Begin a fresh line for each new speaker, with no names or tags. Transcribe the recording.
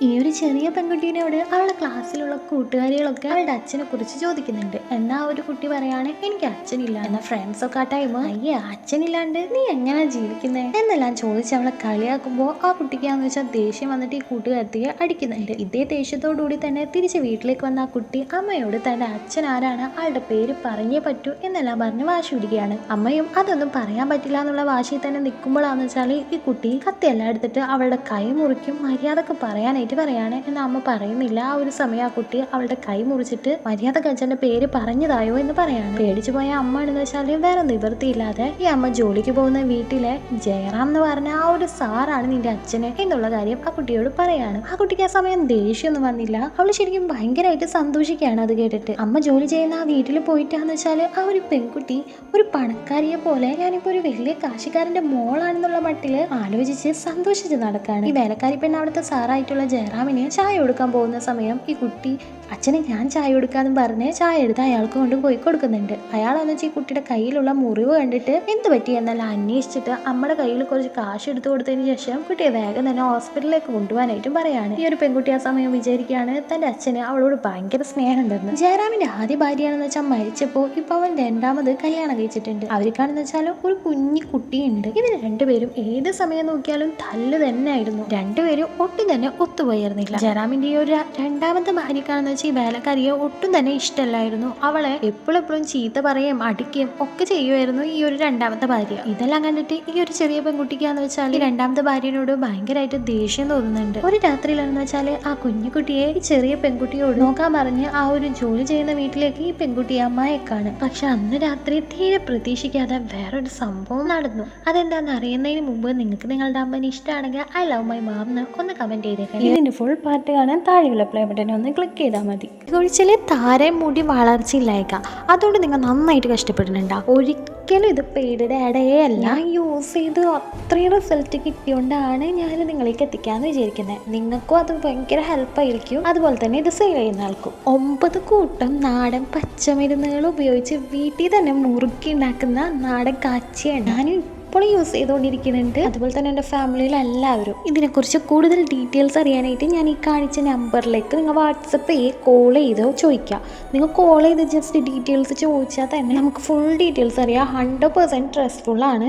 ഈ ഒരു ചെറിയ പെൺകുട്ടീനോട് അവളുടെ ക്ലാസ്സിലുള്ള കൂട്ടുകാരികളൊക്കെ അവളുടെ അച്ഛനെ കുറിച്ച് ചോദിക്കുന്നുണ്ട്. എന്നാ ഒരു കുട്ടി പറയാണ്, എനിക്ക് അച്ഛനില്ല. എന്നാ ഫ്രണ്ട്സ് ഒക്കെ ആ ടൈം, അയ്യേ അച്ഛനില്ലാണ്ട് നീ എങ്ങനെയാ ജീവിക്കുന്നത് എന്നെല്ലാം ചോദിച്ച് അവളെ കളിയാക്കുമ്പോൾ ആ കുട്ടിക്കാന്ന് വെച്ചാൽ ദേഷ്യം വന്നിട്ട് ഈ കൂട്ടുകാരത്തിയെ അടിക്കുന്നുണ്ട്. ഇതേ ദേഷ്യത്തോടുകൂടി തന്നെ തിരിച്ച് വീട്ടിലേക്ക് വന്ന ആ കുട്ടി അമ്മയോട് തന്റെ അച്ഛൻ ആരാണ്, ആളുടെ പേര് പറഞ്ഞേ പറ്റൂ എന്നെല്ലാം പറഞ്ഞ് വാശി പിടിക്കുകയാണ്. അമ്മയും അതൊന്നും പറയാൻ പറ്റില്ല എന്നുള്ള വാശിയിൽ തന്നെ നിൽക്കുമ്പോഴാന്ന് വെച്ചാൽ ഈ കുട്ടി കത്തിയെല്ലാം എടുത്തിട്ട് അവളുടെ കൈ മുറിക്കും. മര്യാദക്ക് പറയാനായിട്ട് പറയാണ്. എന്ന് അമ്മ പറയുന്നില്ല. ആ ഒരു സമയം ആ കുട്ടി അവളുടെ കൈ മുറിച്ചിട്ട് മര്യാദക്ക് അച്ഛന്റെ പേര് പറഞ്ഞതായോ എന്ന് പറയാണ്. പേടിച്ചു പോയ അമ്മ എന്ന് വെച്ചാല് വേറെ നിവൃത്തിയില്ലാതെ ഈ അമ്മ ജോലിക്ക് പോകുന്ന വീട്ടിലെ ജയറാം എന്ന് പറഞ്ഞ ആ ഒരു സാറാണ് നിന്റെ അച്ഛന് എന്നുള്ള കാര്യം ആ കുട്ടിയോട് പറയാണ്. ആ കുട്ടിക്ക് ആ സമയം ദേഷ്യമൊന്നും വന്നില്ല. അവള് ശരിക്കും ഭയങ്കരമായിട്ട് സന്തോഷിക്കുകയാണ് അത് കേട്ടിട്ട്. അമ്മ ജോലി ചെയ്യുന്ന ആ വീട്ടിൽ പോയിട്ടാന്ന് വെച്ചാല് ആ ഒരു പെൺകുട്ടി ഒരു പണക്കാരിയെ പോലെ ഞാനിപ്പോ ഒരു വലിയ കാശിക്കാരന്റെ മോളാണെന്നുള്ള മട്ടില് ആലോചിച്ച് സന്തോഷിച്ച് നടക്കാണ്. ഈ വേലക്കാരി പെണ്ണ് അവിടുത്തെ സാറായിട്ടുള്ള ജയറാമിന് ചായ കൊടുക്കാൻ പോകുന്ന സമയം ഈ കുട്ടി അച്ഛനെ ഞാൻ ചായ കൊടുക്കാന്ന് പറഞ്ഞ് ചായ എടുത്ത് അയാൾക്ക് കൊണ്ട് പോയി കൊടുക്കുന്നുണ്ട്. അയാളെന്ന് വെച്ചാൽ ഈ കുട്ടിയുടെ കയ്യിലുള്ള മുറിവ് കണ്ടിട്ട് എന്ത് പറ്റി എന്നെല്ലാം അന്വേഷിച്ചിട്ട് അമ്മയുടെ കയ്യിൽ കുറച്ച് കാശ് എടുത്തു കൊടുത്തതിന് ശേഷം കുട്ടിയെ വേഗം തന്നെ ഹോസ്പിറ്റലിലേക്ക് കൊണ്ടുപോകാനായിട്ടും പറയാണ്. ഈ ഒരു പെൺകുട്ടി ആ സമയം വിചാരിക്കുകയാണ് തന്റെ അച്ഛന് അവളോട് ഭയങ്കര സ്നേഹം ഉണ്ടെന്ന്. ജയറാമിന്റെ ആദ്യ ഭാര്യയാണെന്ന് വെച്ചാൽ മരിച്ചപ്പോൾ ഇപ്പൊ അവൻ രണ്ടാമത് കല്യാണം കഴിച്ചിട്ടുണ്ട്. അവർക്കാണെന്ന് വെച്ചാൽ ഒരു കുഞ്ഞി കുട്ടിയുണ്ട്. ഇവർ രണ്ടുപേരും ഏത് സമയം നോക്കിയാലും തല്ല് തന്നെ ആയിരുന്നു. രണ്ടുപേരും ഒട്ടും തന്നെ ഒത്തുപോയിരുന്നില്ല. ജയറാമിന്റെ ഈ ഒരു രണ്ടാമത്തെ ഭാര്യക്കാണെന്ന് വെച്ചാൽ ഈ വേലക്കാരിയെ ഒട്ടും തന്നെ ഇഷ്ടമല്ലായിരുന്നു. അവളെ എപ്പോഴും ചീത്ത പറയുകയും അടിക്കുകയും ഒക്കെ ചെയ്യുമായിരുന്നു ഈ ഒരു രണ്ടാമത്തെ ഭാര്യ. ഇതെല്ലാം കണ്ടിട്ട് ഈ ഒരു ചെറിയ പെൺകുട്ടിക്കാന്ന് വെച്ചാൽ ഈ രണ്ടാമത്തെ ഭാര്യനോട് ഭയങ്കരമായിട്ട് ദേഷ്യം തോന്നുന്നുണ്ട്. ഒരു രാത്രിയിലാണെന്ന് വെച്ചാല് ആ കുഞ്ഞുകുട്ടിയെ ഈ ചെറിയ പെൺകുട്ടിയോട് നോക്കാൻ പറഞ്ഞ് ആ ഒരു ജോലി ചെയ്യുന്ന വീട്ടിലേക്ക് ഈ പെൺകുട്ടി അമ്മായേക്കാണ്. പക്ഷെ അന്ന് രാത്രി തീരെ പ്രതീക്ഷിക്കാതെ വേറൊരു സംഭവം നടന്നു. അതെന്താന്ന് അറിയുന്നതിന് മുമ്പ് നിങ്ങൾക്ക് നിങ്ങളുടെ അമ്മനെ ഇഷ്ടമാണെങ്കിൽ ഐ ലവ് മൈ മാം എന്ന് ഒന്ന് കമന്റ് ചെയ്തേക്കാം. ഇതിന്റെ ഫുൾ പാർട്ട് കാണാൻ താഴെയുള്ള പ്ലേ ബട്ടനെ ഒന്ന് ക്ലിക്ക് ചെയ്താൽ മതി. കുഴിച്ചില് താരെ മുടി വളർച്ചയില്ലായേക്കാം. അതുകൊണ്ട് നിങ്ങൾ നന്നായിട്ട് കഷ്ടപ്പെടുന്നുണ്ടാവും. ഒരിക്കലും ഇത് പെയ്ഡഡ് ആഡേ അല്ല. യൂസ് ചെയ്ത് അത്രയും റിസൾട്ട് കിട്ടിയോണ്ടാണ് ഞാൻ നിങ്ങളിലേക്ക് എത്തിക്കാന്ന് വിചാരിക്കുന്നത്. നിങ്ങൾക്കും അത് ഭയങ്കര ഹെൽപ്പായിരിക്കും. അതുപോലെ തന്നെ ഇത് സെയിൽ ചെയ്യുന്ന ആൾക്കും. 9 കൂട്ടം നാടൻ പച്ചമരുന്നുകൾ ഉപയോഗിച്ച് വീട്ടിൽ തന്നെ മുറുക്കി ഉണ്ടാക്കുന്ന നാടൻ കാച്ചിയാണ് ഞാൻ ഇപ്പോൾ യൂസ് ചെയ്തുകൊണ്ടിരിക്കുന്നുണ്ട്. അതുപോലെ തന്നെ എൻ്റെ ഫാമിലിയിൽ എല്ലാവരും. ഇതിനെക്കുറിച്ച് കൂടുതൽ ഡീറ്റെയിൽസ് അറിയാനായിട്ട് ഞാൻ ഈ കാണിച്ച നമ്പറിലേക്ക് നിങ്ങൾ വാട്സപ്പ് ചെയ്ത് കോൾ ചെയ്തോ ചോദിക്കുക. നിങ്ങൾ കോൾ ചെയ്ത് ജസ്റ്റ് ഡീറ്റെയിൽസ് ചോദിച്ചാൽ തന്നെ നമുക്ക് ഫുൾ ഡീറ്റെയിൽസ് അറിയാം. 100% ട്രസ്റ്റ്ഫുൾ ആണ്.